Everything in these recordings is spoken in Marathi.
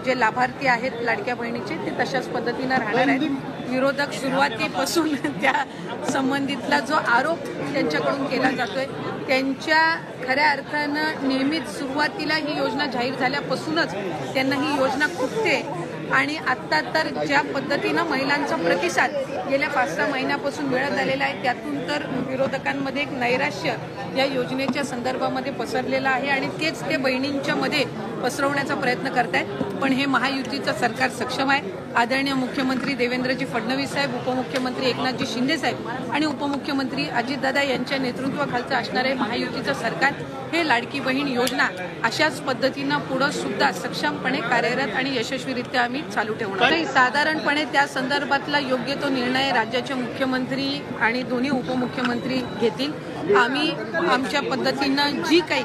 जे लाभार्थी आहेत लाडक्या बहिणीचे ते तशाच पद्धतीने राहणार आहेत। विरोधक सुरुवातीपासून त्या संबंधितला जो आरोप त्यांच्याकडून केला जातोय त्यांच्या खऱ्या अर्थानं नेहमीच सुरुवातीला ही योजना जाहीर झाल्यापासूनच त्यांना ही योजना खुपते आणि आता तर ज्या पद्धतीनं महिलांचा प्रतिसाद गेल्या 5-6 महिन्यापासून मिळत आलेला आहे त्यातून तर विरोधकांमध्ये एक नैराश्य या योजनेच्या संदर्भामध्ये पसरलेला आहे आणि तेच ते बहिणींच्या मध्ये पसरवण्याचा प्रयत्न करतायत। पण हे महायुतीचं सरकार सक्षम आहे। आदरणीय मुख्यमंत्री देवेंद्रजी फडणवीस साहेब, उपमुख्यमंत्री एकनाथजी शिंदे साहेब आणि उपमुख्यमंत्री अजितदादा यांच्या नेतृत्वाखालचं असणारे महायुतीचं सरकार हे लाडकी बहीण योजना अशाच पद्धतीनं पुढे सुद्धा सक्षमपणे कार्यरत आणि यशस्वीरित्या आम्ही चालू ठेवणार। साधारणपणे त्या संदर्भातला योग्य तो निर्णय राज्याचे मुख्यमंत्री आणि दोन्ही उपमुख्यमंत्री घेतील। आम्ही आमच्या पद्धतीनं जी काही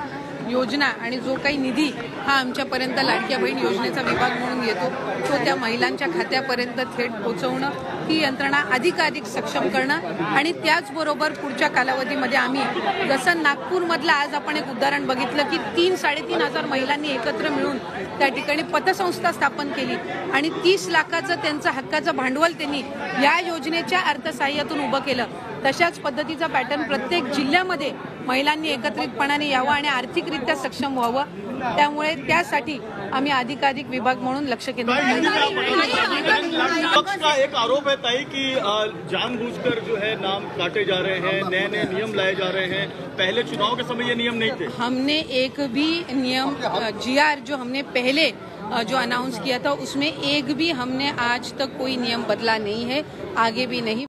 योजना आणि जो काही निधी हा आमच्यापर्यंत लाडक्या बहीण योजनेचा विभाग म्हणून येतो तो त्या महिलांच्या खात्यापर्यंत थेट पोहोचवणं, ही यंत्रणा अधिकाधिक सक्षम करणं आणि त्याचबरोबर पुढच्या कालावधीमध्ये आम्ही जसं नागपूरमधलं आज आपण एक उदाहरण बघितलं की 3-3.5 हजार महिलांनी एकत्र मिळून त्या ठिकाणी पतसंस्था स्थापन केली आणि 30 लाखाचं त्यांचं हक्काचं भांडवल त्यांनी या योजनेच्या अर्थसहाय्यातून उभं केलं। तशाच पद्धतीचा पॅटर्न प्रत्येक जिल्ह्यामध्ये महिलांनी एकत्रितपणाने यावं आणि आर्थिकरित्या सक्षम व्हावं। त्यामुळे त्यासाठी आम्ही अधिकाधिक विभाग म्हणून लक्ष केंद्रित पक्ष का एक आरोप है ताई कि जानबूझकर जो है नाम काटे जा रहे हैं, नए नियम लाए जा रहे हैं। पहले चुनाव के समय ये नियम नहीं थे। हमने एक भी नियम GR जो हमने पहले जो अनाउंस किया था उसमें एक भी हमने आज तक कोई नियम बदला नहीं है, आगे भी नहीं।